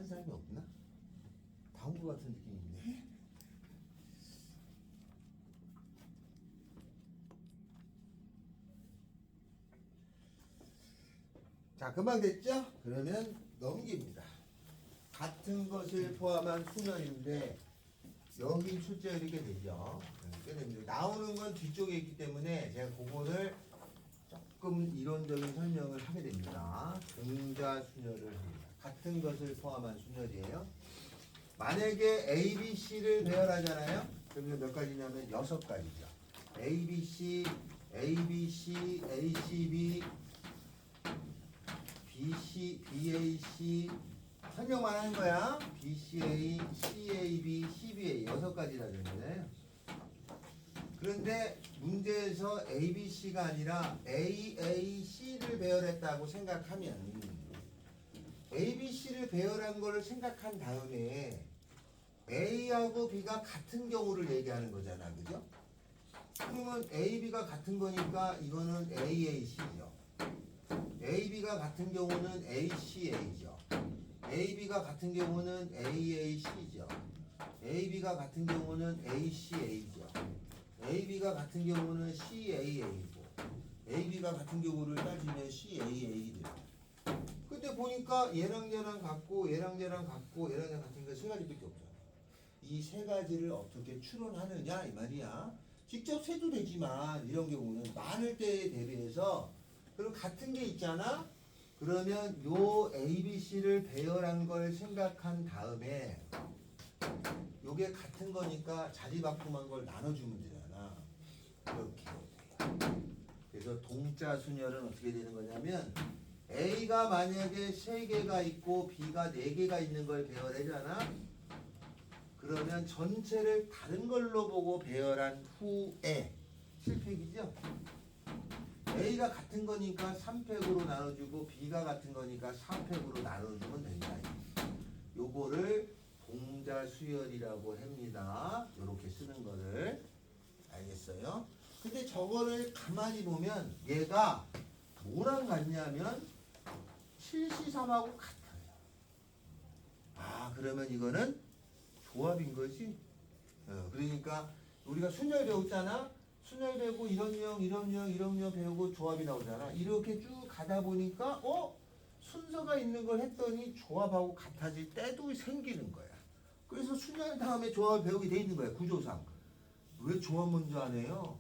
빠진 사람이 없나? 다 온 것 같은 느낌인데. 자, 금방 됐죠? 그러면 넘깁니다. 같은 것을 포함한 수열인데 여기 출제가 이렇게 되죠. 이렇게 됩니다. 나오는 건 뒤쪽에 있기 때문에 제가 그거를 조금 이론적인 설명을 하게 됩니다. 동자 순열을 합니다. 같은 것을 포함한 순열이에요. 만약에 A, B, C를 배열하잖아요. 그러면 몇 가지냐면 6가지죠. A, B, C, A, B, C, A, C, B, B, C, B, A, C 설명만 하는 거야. B, C, A, C, A, B, C, B, A 6가지라는 거잖아요. 그런데 문제에서 A, B, C가 아니라 A, A, C를 배열했다고 생각하면 A, B, C를 배열한 거를 생각한 다음에 A하고 B가 같은 경우를 얘기하는 거잖아. 그죠? 그러면 A, B가 같은 거니까 이거는 A, A, C죠. A, B가 같은 경우는 A, C, A죠. A, B가 같은 경우는 A, A, C죠. A, B가 같은 경우는 A, C, A죠. A, B가 같은 경우는 C, A, A고 A, B가 같은 경우를 따지면 C, A, A 돼요. 근데 보니까 얘랑 얘랑 같고 얘랑 얘랑 같고 얘랑 얘랑 같은 게 3가지밖에 없잖아. 이 3가지를 어떻게 추론하느냐 이 말이야. 직접 세도 되지만 이런 경우는 많을 때에 대비해서 그럼 같은 게 있잖아. 그러면 요 A, B, C를 배열한 걸 생각한 다음에 요게 같은 거니까 자리 바꿈한 걸 나눠주면 되잖아. 이렇게 돼요. 그래서 동자 순열은 어떻게 되는 거냐면 A가 만약에 3개가 있고 B가 4개가 있는 걸 배열하잖아. 그러면 전체를 다른 걸로 보고 배열한 후에 실팩이죠. A가 같은 거니까 3팩으로 나눠주고 B가 같은 거니까 4팩으로 나눠주면 된다. 요거를 동자 수열이라고 합니다. 요렇게 쓰는 거를. 알겠어요? 근데 저거를 가만히 보면 얘가 뭐랑 같냐면 7C3하고 같아요. 아, 그러면 이거는 조합인 거지? 그러니까 우리가 순열 배웠잖아? 순열 배우고 이런 유형, 이런 유형, 이런 유형 배우고 조합이 나오잖아. 이렇게 쭉 가다 보니까 순서가 있는 걸 했더니 조합하고 같아질 때도 생기는 거야. 그래서 순열 다음에 조합을 배우게 돼 있는 거야. 구조상. 왜 조합 먼저 안 해요?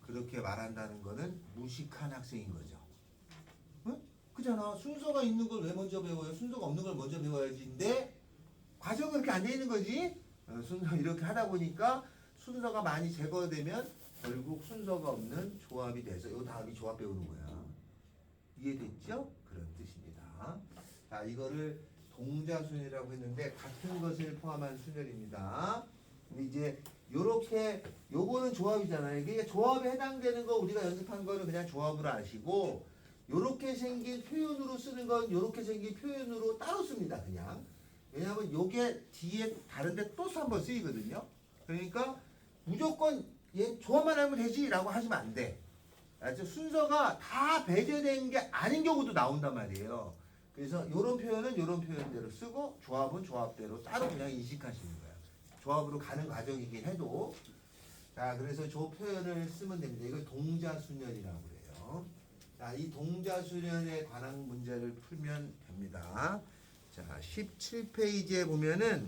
그렇게 말한다는 거는 무식한 학생인 거죠. 응? 그잖아. 순서가 있는 걸 왜 먼저 배워요? 순서가 없는 걸 먼저 배워야지인데 과정은 그렇게 안 돼 있는 거지. 순서 이렇게 하다 보니까 순서가 많이 제거되면 결국 순서가 없는 조합이 돼서 요 다음이 조합 배우는 거야. 이해됐죠? 그런 뜻입니다. 자, 이거를 동자순열이라고 했는데 같은 것을 포함한 순열입니다. 근데 이제 요렇게 요거는 조합이잖아요. 이게 조합에 해당되는 거 우리가 연습한 거는 그냥 조합으로 아시고 요렇게 생긴 표현으로 쓰는 건 요렇게 생긴 표현으로 따로 씁니다. 그냥. 왜냐하면 요게 뒤에 다른데 또 한번 쓰이거든요. 그러니까 무조건 얘 조합만 하면 되지 라고 하시면 안 돼. 알죠? 순서가 다 배제된 게 아닌 경우도 나온단 말이에요. 그래서 요런 표현은 요런 표현대로 쓰고 조합은 조합대로 따로 그냥 인식하시는 거예요. 조합으로 가는 과정이긴 해도. 자, 그래서 저 표현을 쓰면 됩니다. 이걸 동자순열이라고 그래요. 자, 이 동자순열에 관한 문제를 풀면 됩니다. 자, 17페이지에 보면은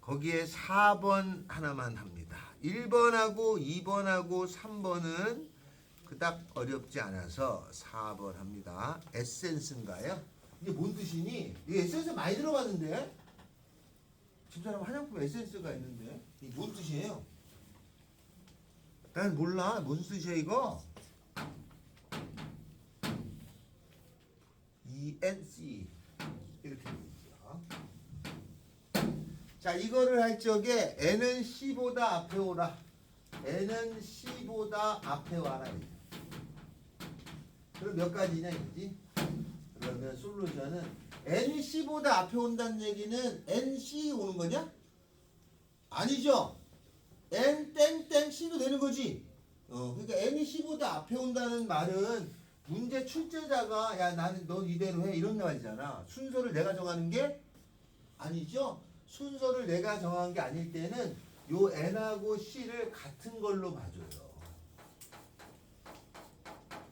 거기에 4번 하나만 합니다. 1번하고 2번하고 3번은 그닥 어렵지 않아서 4번 합니다. 에센스인가요? 이게 뭔 뜻이니? 이게 에센스 많이 들어봤는데? 집사람 화장품 에센스가 있는데? 이게 뭔 뜻이에요? 난 몰라. 뭔 뜻이야 이거? ENC 이렇게 되죠. 자, 이거를 할 적에 N은 C보다 앞에 오라. N은 C보다 앞에 와라. 그럼 몇 가지냐 이거지? 그러면 솔루션은 N이 C보다 앞에 온다는 얘기는 NC 오는 거냐? 아니죠. N 땡땡 C도 되는 거지. 그러니까 N이 C보다 앞에 온다는 말은 문제 출제자가 야 나는 넌 이대로 해 이런 말이잖아. 순서를 내가 정하는 게 아니죠. 순서를 내가 정한 게 아닐 때는 요 n하고 c를 같은 걸로 봐줘요.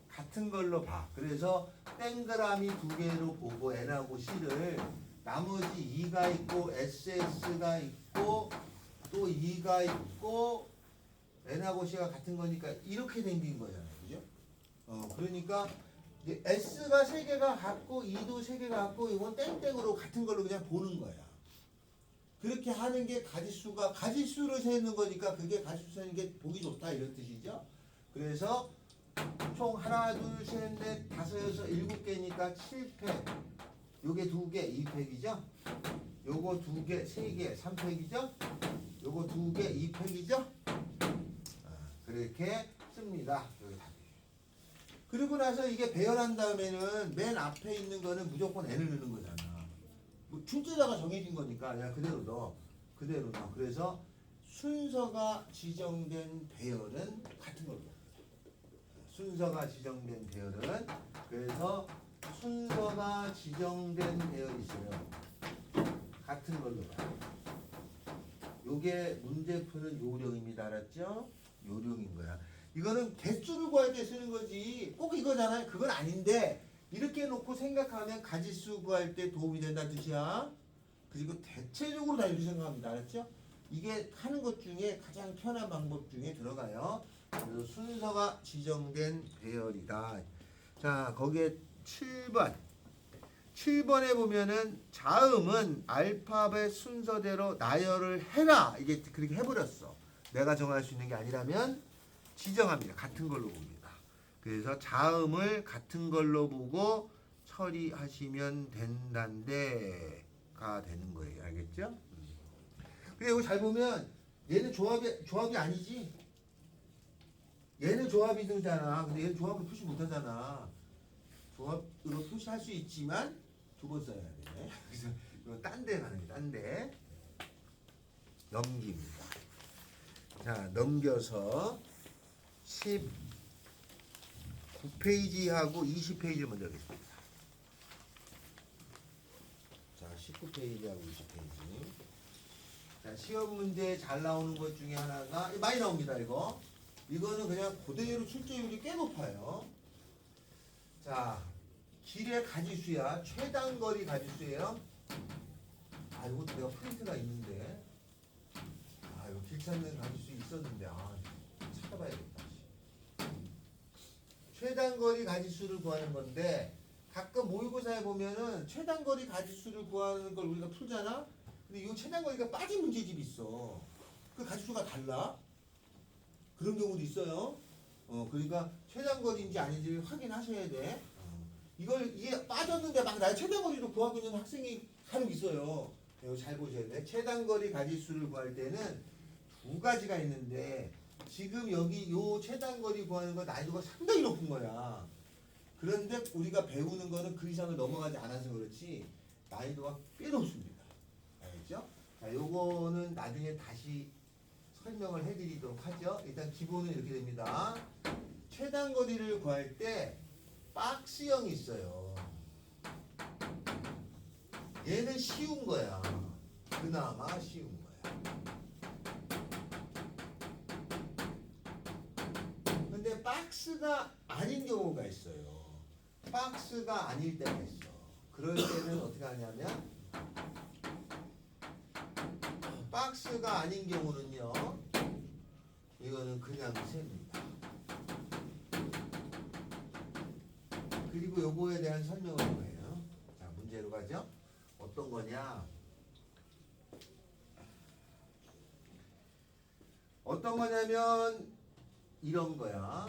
같은 걸로 봐. 그래서 동그라미 두 개로 보고 n하고 c를 나머지 2가 있고 ss가 있고 또 2가 있고 n하고 c가 같은 거니까 이렇게 생긴 거잖아요. 그죠? 그러니까 이제 s가 3개가 같고 2도 3개가 같고 이건 땡땡으로 같은 걸로 그냥 보는 거야. 그렇게 하는 게 가지수로 세는 거니까 그게 가지수 세는 게 보기 좋다 이런 뜻이죠. 그래서 총 하나, 둘, 셋, 넷, 다섯, 여섯, 7개니까 7팩. 요게 2개, 2팩이죠. 요거 2개, 3개, 3팩이죠. 요거 2개, 2팩이죠. 그렇게 씁니다. 여기 답이. 그리고 나서 이게 배열한 다음에는 맨 앞에 있는 거는 무조건 n을 넣는 거잖아. 뭐 출제자가 정해진 거니까 그냥 그대로 넣어. 그대로 넣어. 그래서 순서가 지정된 배열은 같은 걸로. 순서가 지정된 배열은 그래서 순서가 지정된 배열이 있어요. 같은 걸로 봐요. 요게 문제 푸는 요령입니다. 알았죠? 요령인 거야. 이거는 개수를 구할 때 쓰는 거지. 꼭 이거잖아요. 그건 아닌데 이렇게 놓고 생각하면 가지수 구할 때 도움이 된다는 뜻이야. 그리고 대체적으로 다 이렇게 생각합니다. 알았죠? 이게 하는 것 중에 가장 편한 방법 중에 들어가요. 그래서 순서가 지정된 배열이다. 자, 거기에 7번. 7번에 보면은 자음은 알파벳 순서대로 나열을 해라. 이게 그렇게 해버렸어. 내가 정할 수 있는 게 아니라면 지정합니다. 같은 걸로 봅니다. 그래서 자음을 같은 걸로 보고 처리하시면 된다는데가 되는 거예요. 알겠죠? 근데 이거 잘 보면 얘는 조합이 아니지. 얘는 조합이 되잖아. 근데 얘는 조합을 표시 못하잖아. 조합으로 표시할 수 있지만 두 번 써야 돼. 그래서 이건 딴 데 가는 게 딴 데. 넘깁니다. 자, 넘겨서 19페이지하고 20페이지를 먼저 하겠습니다. 자, 19페이지하고 20페이지. 자, 시험 문제 잘 나오는 것 중에 하나가 많이 나옵니다. 이거는 그냥 그대로 출제율이 꽤 높아요. 자, 길의 가지수야. 최단거리 가지수예요. 아, 이거 내가 프린트가 있는데. 아, 이거 길 찾는 가지수 있었는데. 아, 찾아봐야겠다. 최단거리 가지수를 구하는 건데 가끔 모의고사에 보면은 최단거리 가지수를 구하는 걸 우리가 풀잖아. 근데 이 최단거리가 빠진 문제집이 있어. 그 가지수가 달라. 그런 경우도 있어요. 그러니까 최단거리인지 아닌지 확인하셔야 돼. 이게 빠졌는데 막 나의 최단거리로 구하고 있는 학생이 간혹 있어요. 이거 잘 보셔야 돼. 최단거리 가지수를 구할 때는 두 가지가 있는데 지금 여기 요 최단거리 구하는 건 난이도가 상당히 높은 거야. 그런데 우리가 배우는 거는 그 이상을 넘어가지 않아서 그렇지 난이도가 꽤 높습니다. 알겠죠? 자, 요거는 나중에 다시 설명을 해드리도록 하죠. 일단 기본은 이렇게 됩니다. 최단거리를 구할 때 박스형이 있어요. 얘는 쉬운 거야. 그나마 쉬운 거야. 근데 박스가 아닌 경우가 있어요. 박스가 아닐 때가 있어. 그럴 때는 어떻게 하냐면 박스가 아닌 경우는요. 이거는 그냥 셉니다. 그리고 요거에 대한 설명을 해요. 자, 문제로 가죠. 어떤 거냐? 어떤 거냐면 이런 거야.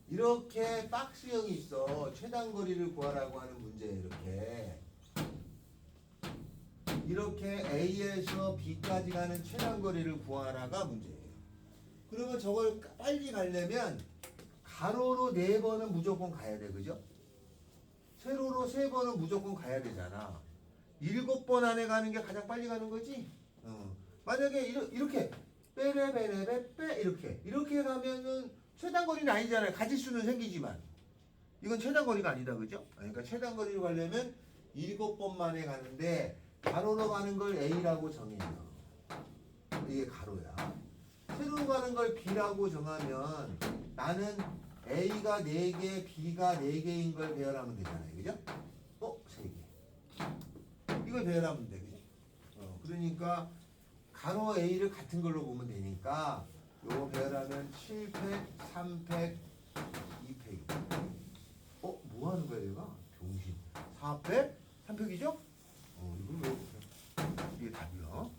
이렇게 박스형이 있어. 최단거리를 구하라고 하는 문제예요. 이렇게 A에서 B까지 가는 최단거리를 구하라가 문제예요. 그러면 저걸 빨리 가려면 가로로 4번은 무조건 가야 돼. 그죠? 세로로 3번은 무조건 가야 되잖아. 7번 안에 가는 게 가장 빨리 가는 거지? 만약에 이렇게 빼레빼레빼 이렇게 가면은 최단 거리는 아니잖아요. 가지수는 생기지만. 이건 최단 거리가 아니다. 그죠? 그러니까 최단 거리로 가려면 7번 만에 가는데 가로로 가는 걸 A라고 정해요. 이게 가로야. 세로로 가는 걸 B라고 정하면 나는 A가 4개, B가 4개인 걸 배열하면 되잖아요. 그죠? 3개. 이걸 배열하면 돼. 그죠? 그러니까 가로 A를 같은 걸로 보면 되니까 요거 배열하면 7팩, 3팩, 2팩. 뭐 하는 거야 얘가? 병신. 4팩? 3팩이죠? 이걸 왜 이게 답이야?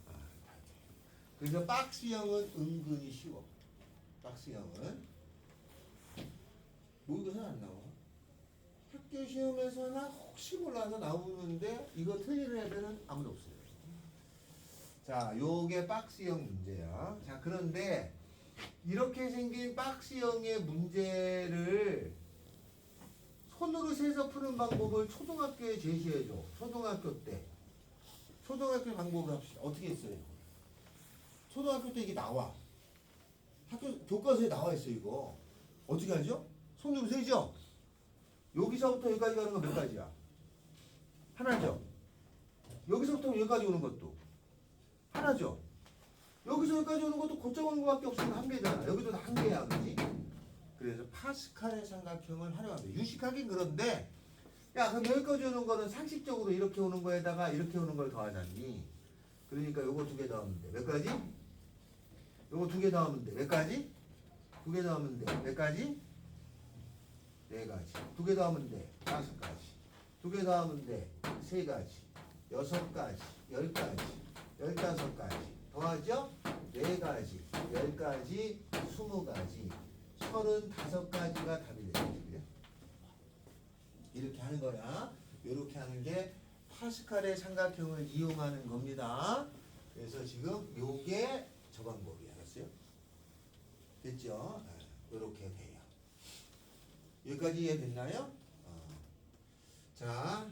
그래서 박스형은 은근히 쉬워. 박스형은 모의고사 안 나와. 학교 시험에서나 혹시 몰라서 나오는데 이거 틀리는 애들은 아무도 없어요. 자, 요게 박스형 문제야. 자, 그런데 이렇게 생긴 박스형의 문제를 손으로 세서 푸는 방법을 초등학교에 제시해줘. 초등학교 때. 초등학교 방법을 합시다. 어떻게 했어요? 초등학교 때 이게 나와. 학교 교과서에 나와 있어 이거. 어떻게 하죠? 손으로 세죠? 여기서부터 여기까지 가는 건 몇 가지야? 하나죠? 여기서부터 여기까지 오는 것도 하나죠? 여기서 여기까지 오는 것도 곧장 오는 것밖에 없으니까 한 개잖아. 여기도 다 한 개야. 그지? 그래서 파스칼의 삼각형을 활용합니다. 유식하긴 그런데 야 그럼 여기까지 오는 거는 상식적으로 이렇게 오는 거에다가 이렇게 오는 걸 더하자니 그러니까 요거 2개 더하면 돼. 몇 가지? 요거 2개 더하면 돼. 몇 가지? 2개 더하면 돼. 몇 가지? 4가지. 2개 더하면 돼. 5가지. 2개 더하면 돼. 3가지. 6가지. 10가지. 15가지. 더하죠? 4가지. 10가지. 20가지. 35가지가 답이 되겠지. 이렇게 하는 거야. 이렇게 하는 게 파스칼의 삼각형을 이용하는 겁니다. 그래서 지금 요게 저 방법이 알았어요? 됐죠? 이렇게 돼요. 여기까지 이해됐나요? 자,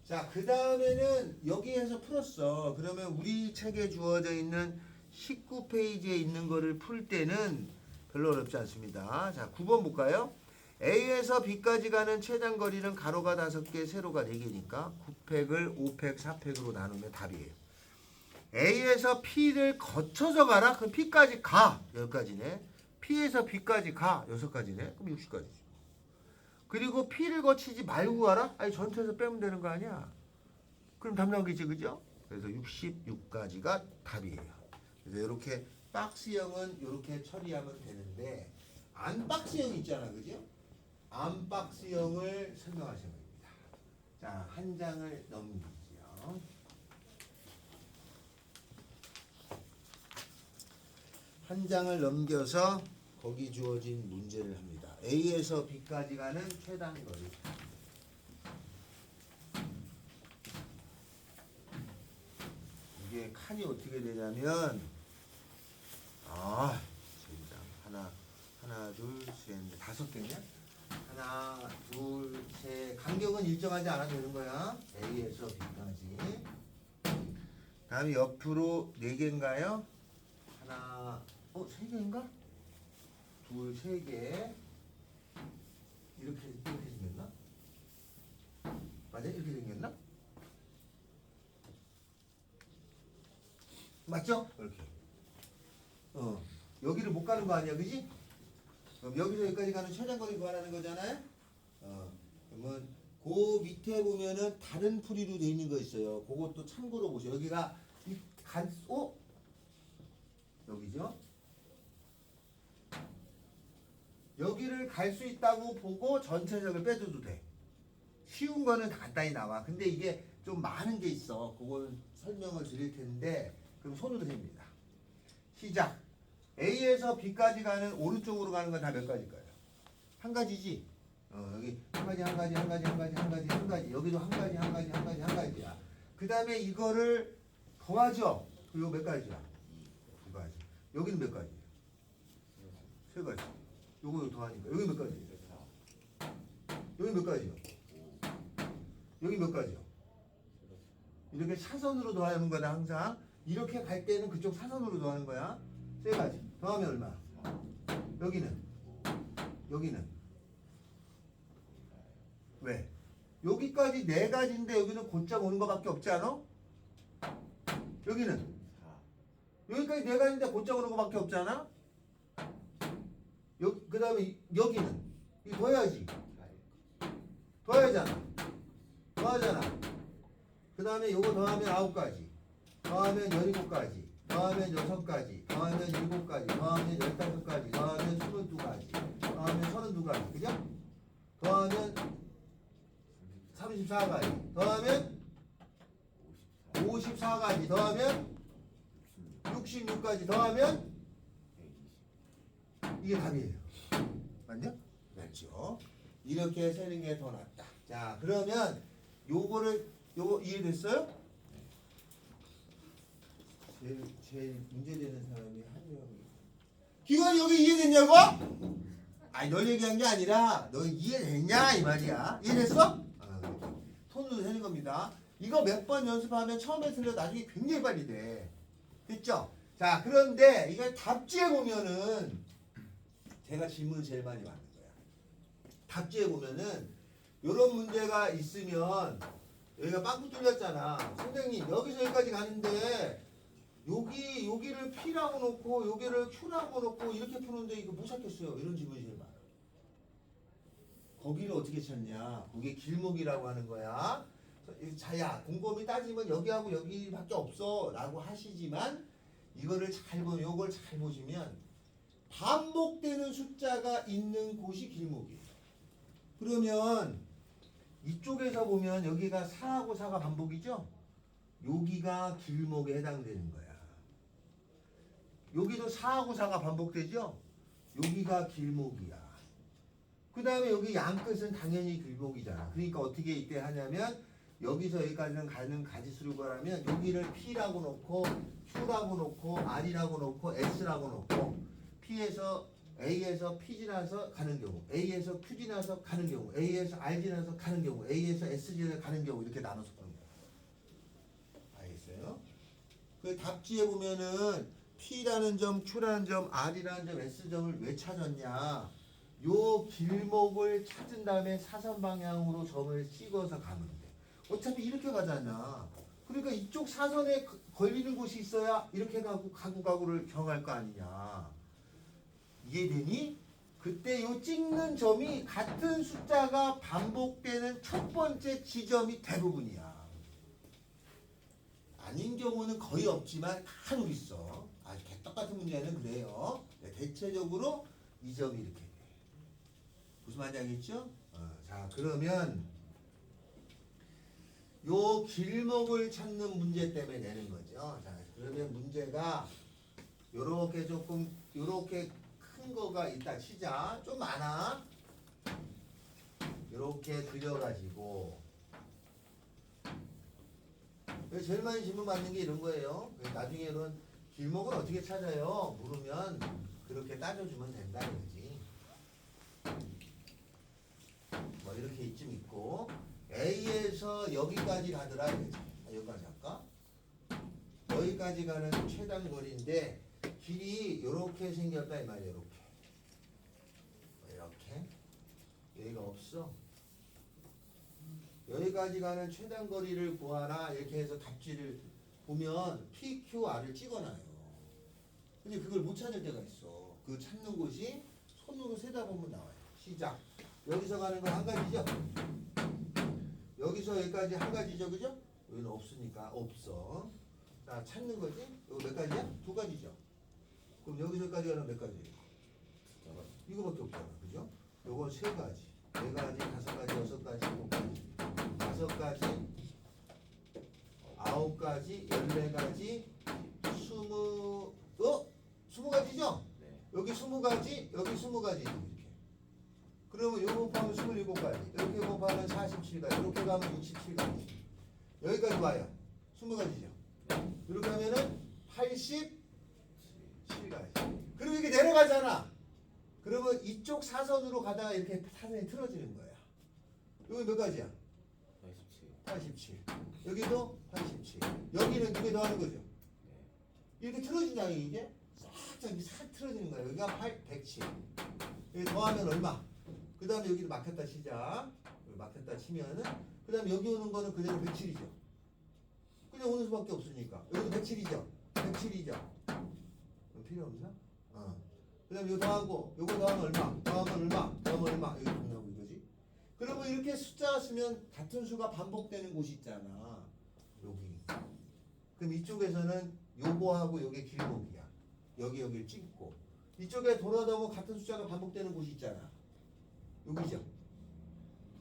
자, 그 다음에는 여기에서 풀었어. 그러면 우리 책에 주어져 있는 19페이지에 있는 거를 풀 때는 별로 어렵지 않습니다. 자, 9번 볼까요? A에서 B까지 가는 최단 거리는 가로가 5개, 세로가 4개니까 9팩을 5팩, 4팩으로 나누면 답이에요. A에서 P를 거쳐서 가라? 그럼 P까지 가. 10가지네. P에서 B까지 가. 6가지네. 그럼 60가지지. 그리고 P를 거치지 말고 가라? 아니 전체에서 빼면 되는 거 아니야? 그럼 답 나오겠지, 그죠? 그래서 66가지가 답이에요. 그래서 이렇게 박스형은 이렇게 처리하면 되는데 안박스형 있잖아, 그죠? 안박스형을 설명하시면 됩니다. 자, 한 장을 넘기죠. 한 장을 넘겨서 거기 주어진 문제를 합니다. A에서 B까지 가는 최단 거리. 이게 칸이 어떻게 되냐면 하나, 둘, 셋, 5개냐? 하나, 둘, 셋. 간격은 일정하지 않아도 되는 거야. A에서 B까지. 다음에 옆으로 4개인가요? 하나, 3개인가? 둘, 3개. 이렇게 생겼나? 맞아? 이렇게 생겼나? 맞죠? 이렇게. 여기를 못 가는 거 아니야, 그지? 그럼 여기서 여기까지 가는 최단거리 구하라는 거잖아요? 그러면 그 밑에 보면은 다른 풀이로 돼 있는 거 있어요. 그것도 참고로 보세요. 여기가 여기죠? 여기를 갈 수 있다고 보고 전체적을 빼줘도 돼. 쉬운 거는 간단히 나와. 근데 이게 좀 많은 게 있어. 그거는 설명을 드릴 텐데 그럼 손으로 됩니다. 시작. A에서 B까지 가는 오른쪽으로 가는 건 다 몇 가지일까요? 한 가지지. 여기 한 가지. 여기도 한 가지야. 그 다음에 이거를 더하죠. 이거 몇 가지야? 2가지. 여기는 몇 가지야? 3가지. 요거 더하니까 여기 몇 가지? 여기 몇 가지요? 여기 몇 가지요? 이렇게 사선으로 더하는 거다 항상. 이렇게 갈 때는 그쪽 사선으로 더하는 거야. 세 가지. 더하면 얼마? 여기는? 왜? 여기까지 네 가지인데 여기는 곧장 오는 거밖에 없지 않아? 여기는? 여기까지 네 가지인데 곧장 오는 거밖에 없잖아? 그 다음에 여기는? 이거 더해야지. 더하잖아. 그 다음에 요거 더하면 9가지. 더하면 17가지. 더하면 6가지. 더하면 7가지. 더하면 15가지. 더하면 22가지. 더하면 32가지. 그죠? 더하면 34가지. 더하면 54가지. 더하면 66가지. 더하면 이게 답이에요. 맞냐? 맞죠? 이렇게 세는 게 더 낫다. 자, 그러면 요거 이해됐어요? 제일 문제되는 사람이 한 명이. 기관이 여기 이해됐냐고? 아니, 널 얘기한 게 아니라 너 이해됐냐 이 말이야. 이해됐어? 손으로 세는 겁니다. 이거 몇 번 연습하면 처음에 틀려 나중에 굉장히 빨리 돼. 됐죠? 자, 그런데 이걸 답지에 보면은 제가 질문을 제일 많이 받는 거야. 답지에 보면은 이런 문제가 있으면 여기가 빵꾸 뚫렸잖아. 선생님 여기서 여기까지 가는데 여기를 P라고 놓고 여기를 Q라고 놓고 이렇게 푸는데 이거 못 찾겠어요. 이런 질문이 제일 많아. 거기를 어떻게 찾냐? 그게 길목이라고 하는 거야. 자야 곰곰이 따지면 여기하고 여기밖에 없어 라고 하시지만 이거를 잘 보면 요걸 잘 보시면 반복되는 숫자가 있는 곳이 길목이에요. 그러면 이쪽에서 보면 여기가 4하고 4가 반복이죠? 여기가 길목에 해당되는 거야. 여기도 4하고 4가 반복되죠? 여기가 길목이야. 그 다음에 여기 양끝은 당연히 길목이잖아. 그러니까 어떻게 이때 하냐면 여기서 여기까지는 가는 가지수를 구하려면 여기를 P라고 놓고 Q라고 놓고 R이라고 놓고 S라고 놓고 P에서 A에서 P 지나서 가는 경우, A에서 Q 지나서 가는 경우, A에서 R 지나서 가는 경우, A에서 S 지나서 가는 경우 이렇게 나눠서 보는 거야. 알겠어요? 그 답지에 보면은 P라는 점, Q라는 점, R이라는 점, S점을 왜 찾았냐? 요 길목을 찾은 다음에 사선 방향으로 점을 찍어서 가면 돼. 어차피 이렇게 가잖아. 그러니까 이쪽 사선에 걸리는 곳이 있어야 이렇게 가구를 정할 거 아니냐. 이해되니? 그때 요 찍는 점이 같은 숫자가 반복되는 첫 번째 지점이 대부분이야. 아닌 경우는 거의 없지만 간혹 있어. 아주 개떡같은 문제는 그래요. 대체적으로 이 점이 이렇게 돼. 무슨 말인지 알겠죠? 자, 그러면 요 길목을 찾는 문제 때문에 내는 거죠. 자, 그러면 문제가 요렇게 조금 요렇게 큰 거가 있다 치자. 좀 많아. 요렇게 그려가지고 제일 많이 질문 받는 게 이런 거예요. 나중에는 길목을 어떻게 찾아요? 물으면 그렇게 따져주면 된다는 거지. 뭐 이렇게 이쯤 있고 A에서 여기까지 가더라 이거지. 여기까지 할까? 여기까지 가는 최단 거리인데 길이 이렇게 생겼다 이 말이야. 이렇게 여기가 없어. 여기까지 가는 최단 거리를 구하라 이렇게 해서 답지를 보면 P, Q, R을 찍어놔요. 근데 그걸 못 찾을 때가 있어. 그 찾는 곳이 손으로 세다 보면 나와요. 시작. 여기서 가는 건 한 가지죠? 여기서 여기까지 한 가지죠, 그죠? 여기는 없으니까 없어. 자, 찾는 거지? 이거 몇 가지야? 두 가지죠. 그럼 여기서까지 가는 몇 가지? 이거밖에 없잖아, 그죠? 요건 세 가지, 네 가지, 다섯 가지, 여섯 가지, 일곱 가지, 다섯 가지, 아홉 가지, 14가지, 20가지죠? 네. 여기 20가지, 여기 20가지 이렇게. 그러면 요거 곱하면 27가지, 이렇게 곱하면 47가지, 이렇게 가면 67가지. 여기까지 와요. 20가지죠. 이렇게 하면은 87가지. 그리고 이게 내려가잖아. 그러면 이쪽 사선으로 가다가 이렇게 사선이 틀어지는 거야. 여기 몇 가지야? 87. 여기도 87. 여기는 두 개 더하는 거죠. 이렇게 틀어진다 이게 싹 이렇게 싹 틀어지는 거예요. 여기가 107. 여기 더하면 얼마? 그 다음에 여기도 막혔다 시작. 여기 막혔다 치면은 그 다음에 여기 오는 거는 그대로 107이죠. 그냥 오는 수밖에 없으니까. 여기도 107이죠. 107이죠. 필요 없나? 그 다음에 이거 더하고 요거 더하면 얼마? 더하면 얼마? 더하면 얼마? 여기 끝나고 이거지. 그러면 이렇게 숫자가 쓰면 같은 수가 반복되는 곳이 있잖아. 여기. 그럼 이쪽에서는 요거하고 요게 길목이야. 여기를 찍고 이쪽에 돌아다 보면 같은 숫자가 반복되는 곳이 있잖아. 여기죠.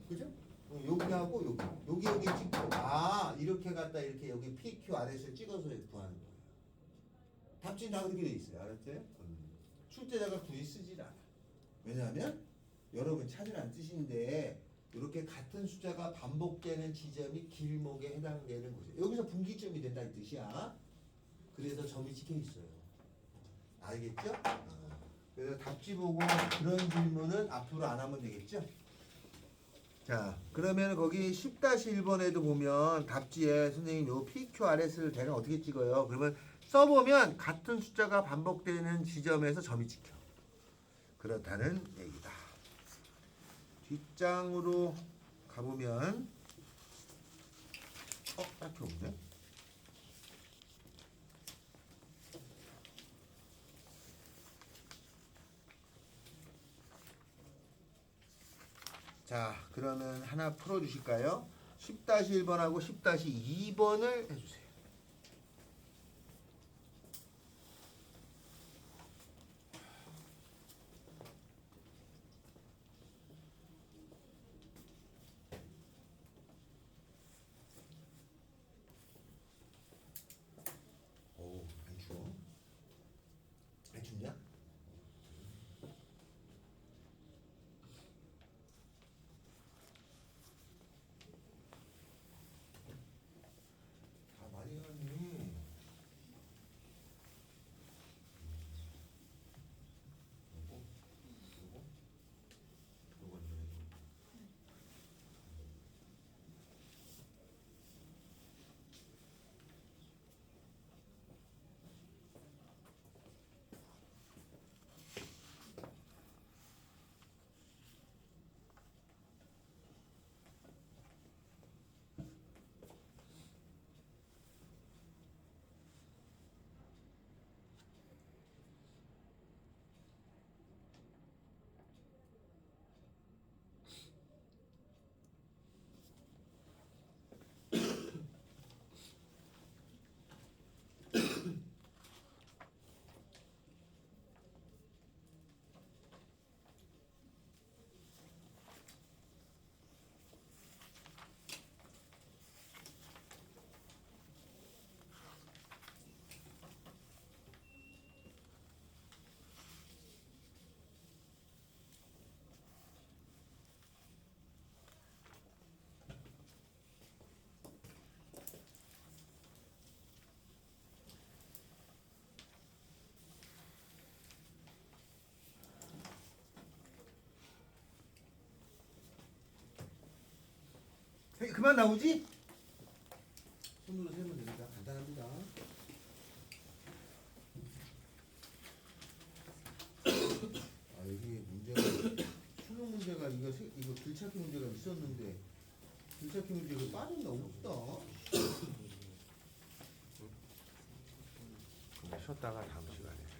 그죠? 여기하고 여기 찍고 이렇게 갖다 이렇게 여기 PQRS를 찍어서 구하는 거예요. 답지는 다 그렇게 돼 있어요. 알았죠? 출제자가 굳이 쓰질 않아. 왜냐하면 여러분 찾으라는 뜻인데 이렇게 같은 숫자가 반복되는 지점이 길목에 해당되는 곳이에요. 여기서 분기점이 된다 이 뜻이야. 그래서 점이 찍혀 있어요. 알겠죠? 그래서 답지 보고 그런 질문은 앞으로 안 하면 되겠죠? 자, 그러면 거기 10-1번에도 보면 답지에 선생님 요 PQRS를 대강 어떻게 찍어요? 그러면 써보면 같은 숫자가 반복되는 지점에서 점이 찍혀. 그렇다는 얘기다. 뒷장으로 가보면 딱히 없네. 자, 그러면 하나 풀어주실까요? 10-1번하고 10-2번을 해주세요. 오, 안 추워? 안 춥냐? 다 많이 해놨네. 요거 그만 나오지? 손으로 세면 됩니다. 간단합니다. 여기 문제가 수능 문제가 이거 길찾기 문제가 있었는데 길찾기 문제가 빠졌나 없다. 쉬었다가 다음 시간에.